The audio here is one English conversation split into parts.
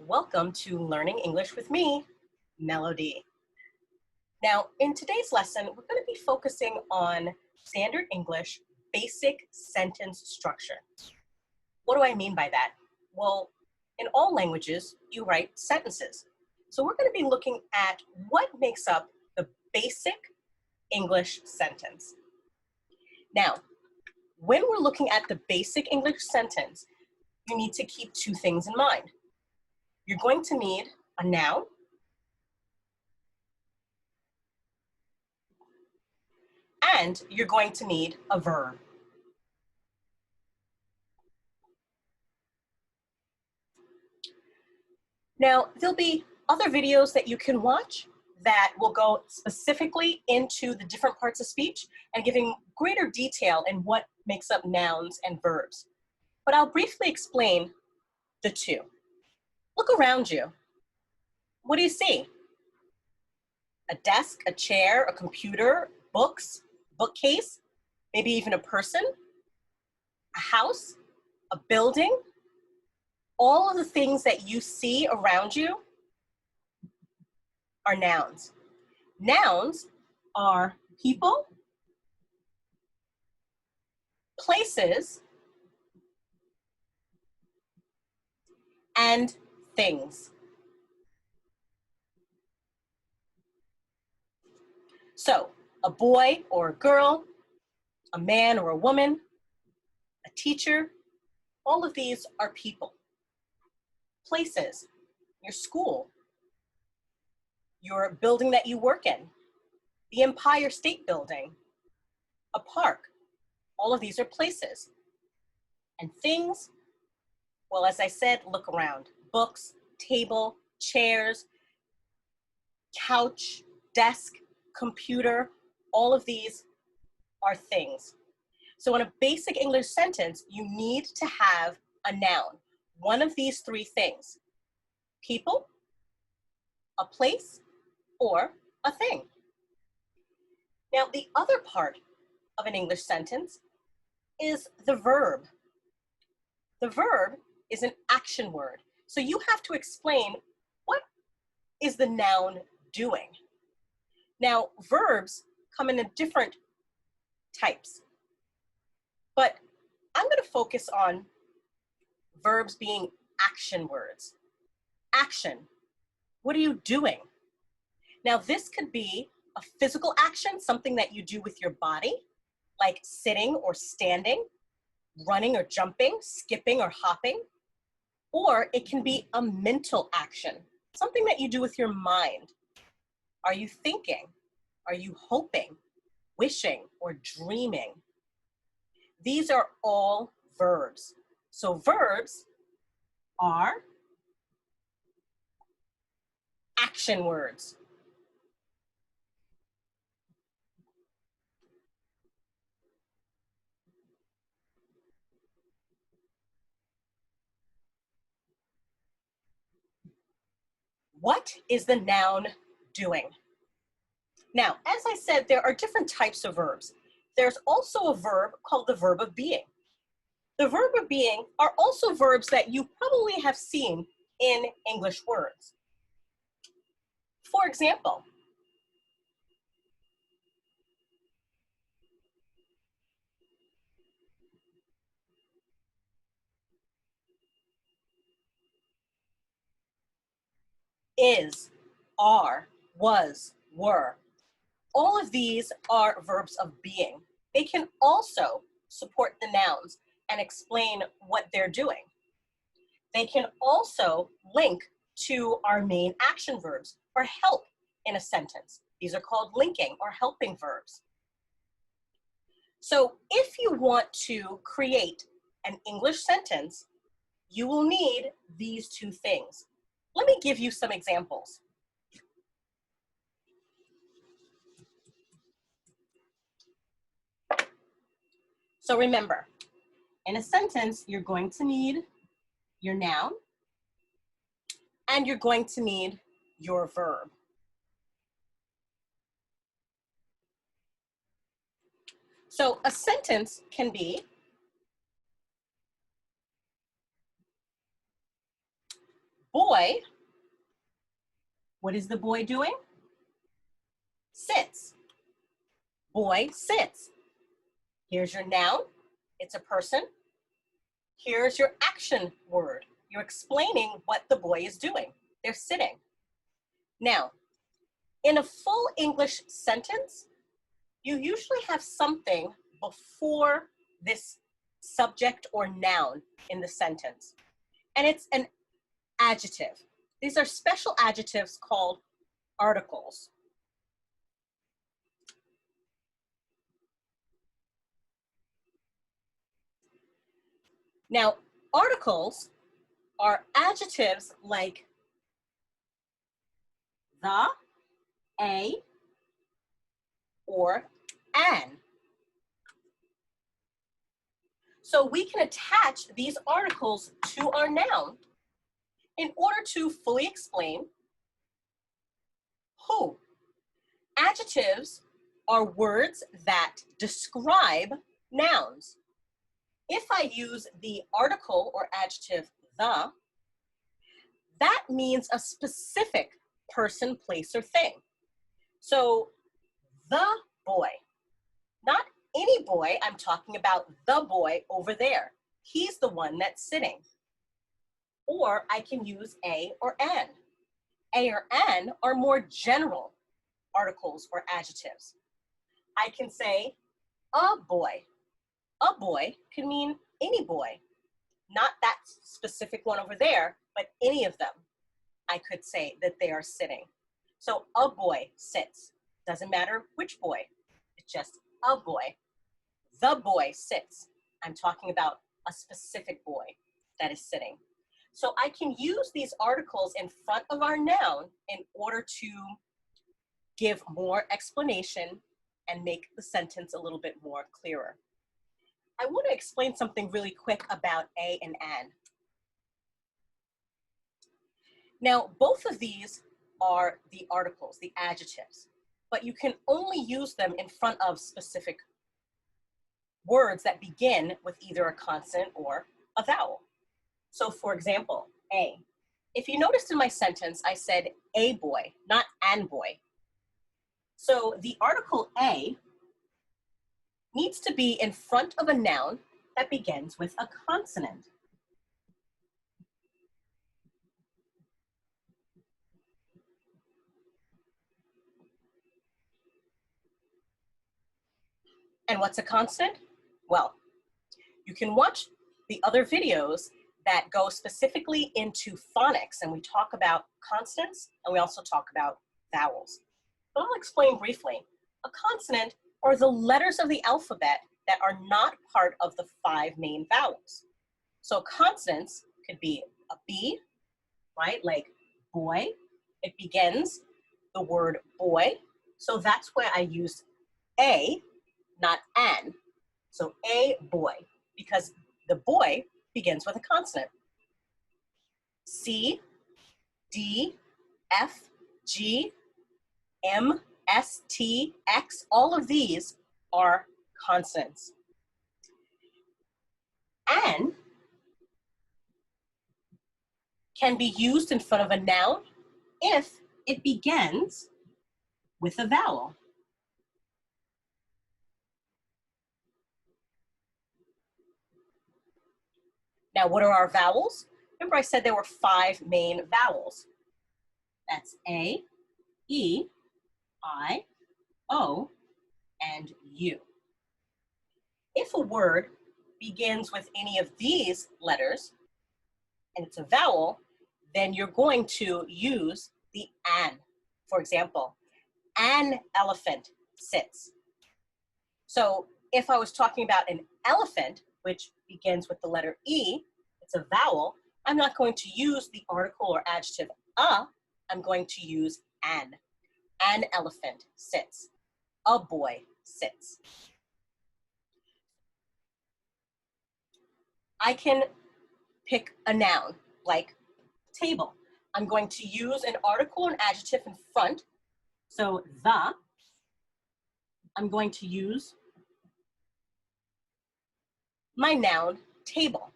welcome to Learning English with me, Melody. Now, in today's lesson, we're going to be focusing on standard English basic sentence structure. What do I mean by that? Well, in all languages, you write sentences. So we're going to be looking at what makes up the basic English sentence. Now, when we're looking at the basic English sentence, you need to keep two things in mind. You're going to need a noun and you're going to need a verb. Now, there'll be other videos that you can watch that will go specifically into the different parts of speech and giving greater detail in what makes up nouns and verbs. But I'll briefly explain the two. Look around you. What do you see? A desk, a chair, a computer, books, bookcase, maybe even a person, a house, a building. All of the things that you see around you are nouns. Nouns are people, places, and things. So, a boy or a girl, a man or a woman, a teacher, all of these are people. Places, your school, your building that you work in, the Empire State Building, a park, all of these are places. And things, well, as I said, look around. Books, table, chairs, couch, desk, computer, all of these are things. So in a basic English sentence, you need to have a noun, one of these three things: people, a place, or a thing. Now, the other part of an English sentence is the verb. The verb is an action word. So you have to explain, what is the noun doing? Now, verbs come in different types, but I'm going to focus on verbs being action words. Action, what are you doing? Now, this could be a physical action, something that you do with your body, like sitting or standing, running or jumping, skipping or hopping. Or it can be a mental action, something that you do with your mind. Are you thinking? Are you hoping, wishing, or dreaming? These are all verbs. So verbs are action words. What is the noun doing? Now, as I said, there are different types of verbs. There's also a verb called the verb of being. The verb of being are also verbs that you probably have seen in English words. For example, is, are, was, were. All of these are verbs of being. They can also support the nouns and explain what they're doing. They can also link to our main action verbs or help in a sentence. These are called linking or helping verbs. So if you want to create an English sentence, you will need these two things. Let me give you some examples. So remember, in a sentence, you're going to need your noun and you're going to need your verb. So a sentence can be, boy, what is the boy doing? Sits. Boy sits. Here's your noun. It's a person. Here's your action word. You're explaining what the boy is doing. They're sitting. Now, in a full English sentence, you usually have something before this subject or noun in the sentence. And it's an adjective. These are special adjectives called articles. Now, articles are adjectives like the, a, or an. So we can attach these articles to our noun in order to fully explain who. Adjectives are words that describe nouns. If I use the article or adjective the, that means a specific person, place, or thing. So the boy, not any boy, I'm talking about the boy over there. He's the one that's sitting. Or I can use a or an. A or an are more general articles or adjectives. I can say a boy. A boy can mean any boy, not that specific one over there, but any of them. I could say that they are sitting. So a boy sits. Doesn't matter which boy, it's just a boy. The boy sits. I'm talking about a specific boy that is sitting. So I can use these articles in front of our noun in order to give more explanation and make the sentence a little bit more clearer. I want to explain something really quick about a and an. Now, both of these are the articles, the adjectives, but you can only use them in front of specific words that begin with either a consonant or a vowel. So for example, a. If you noticed in my sentence, I said a boy, not an boy. So the article a needs to be in front of a noun that begins with a consonant. And what's a consonant? Well, you can watch the other videos that go specifically into phonics, and we talk about consonants and we also talk about vowels. But I'll explain briefly. A consonant are the letters of the alphabet that are not part of the 5 main vowels. So consonants could be a B, right? Like boy. It begins the word boy. So that's where I use a, not an. So a boy, because the boy begins with a consonant. C, D, F, G, M, S, T, X, all of these are consonants. An can be used in front of a noun if it begins with a vowel. Now, what are our vowels? Remember I said there were 5 main vowels. That's A, E, I, O, and U. If a word begins with any of these letters, and it's a vowel, then you're going to use the an. For example, an elephant sits. So if I was talking about an elephant, which begins with the letter E, it's a vowel, I'm not going to use the article or adjective a, I'm going to use an. An elephant sits. A boy sits. I can pick a noun, like table. I'm going to use an article or an adjective in front. So the, I'm going to use my noun, table.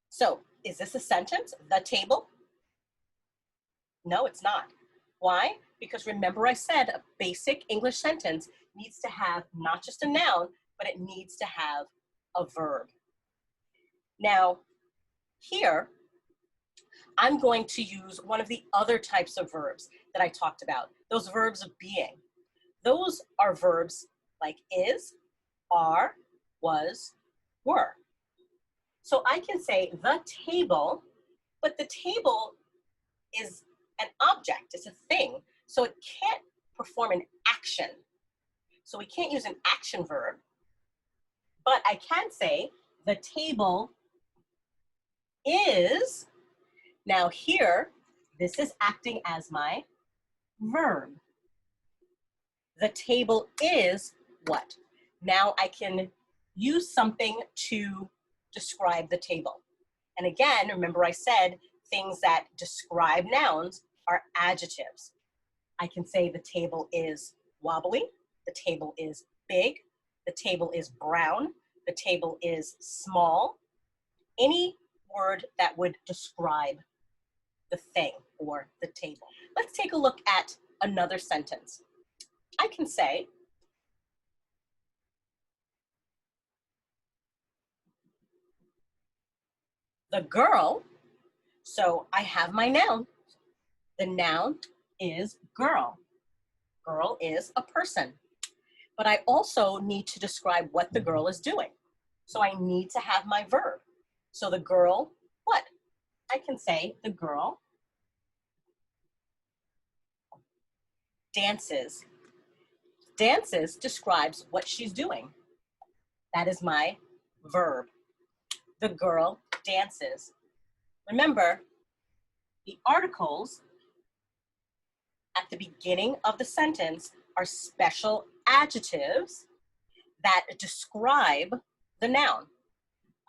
So is this a sentence, the table? No, it's not. Why? Because remember I said a basic English sentence needs to have not just a noun, but it needs to have a verb. Now, here, I'm going to use one of the other types of verbs that I talked about, those verbs of being. Those are verbs like is, are, was, were. So I can say the table, but the table is an object, it's a thing, so it can't perform an action. So we can't use an action verb, but I can say the table is. Now here, this is acting as my verb. The table is what? Now I can use something to describe the table. And again, remember I said things that describe nouns are adjectives. I can say the table is wobbly, the table is big, the table is brown, the table is small. Any word that would describe the thing or the table. Let's take a look at another sentence. I can say, the girl, so I have my noun. The noun is girl. Girl is a person. But I also need to describe what the girl is doing. So I need to have my verb. So the girl, what? I can say the girl dances. Dances describes what she's doing. That is my verb. The girl dances. Remember, the articles at the beginning of the sentence are special adjectives that describe the noun.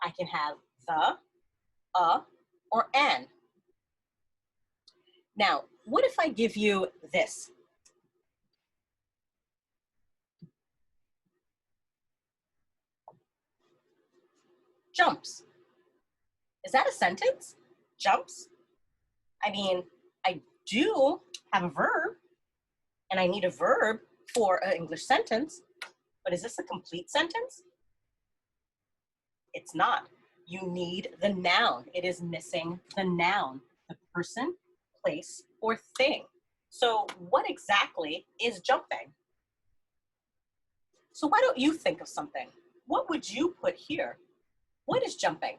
I can have the, a, or an. Now, what if I give you this? Jumps. Is that a sentence? Jumps? I mean, I do have a verb, and I need a verb for an English sentence, but is this a complete sentence? It's not. You need the noun. It is missing the noun, the person, place, or thing. So what exactly is jumping? So why don't you think of something? What would you put here? What is jumping?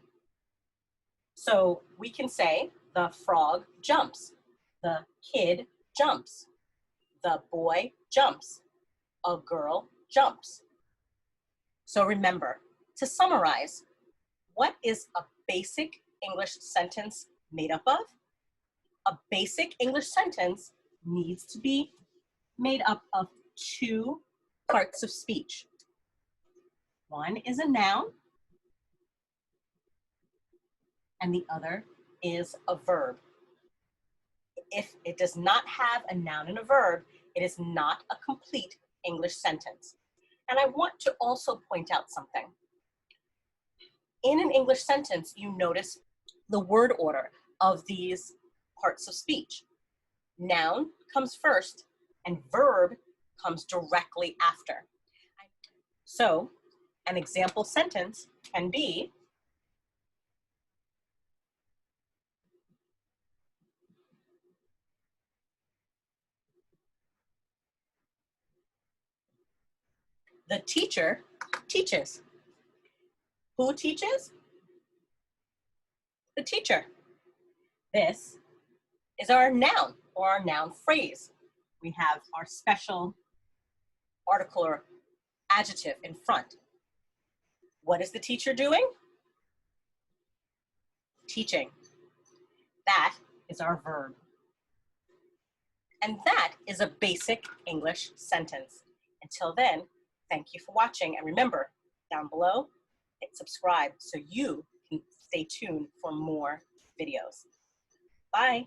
So we can say the frog jumps, the kid jumps, the boy jumps, a girl jumps. So remember, to summarize, what is a basic English sentence made up of? A basic English sentence needs to be made up of two parts of speech. One is a noun, and the other is a verb. If it does not have a noun and a verb, it is not a complete English sentence. And I want to also point out something. In an English sentence, you notice the word order of these parts of speech. Noun comes first and verb comes directly after. So an example sentence can be, the teacher teaches. Who teaches? The teacher. This is our noun or our noun phrase. We have our special article or adjective in front. What is the teacher doing? Teaching. That is our verb. And that is a basic English sentence. Until then, thank you for watching. And remember, down below, hit subscribe so you can stay tuned for more videos. Bye.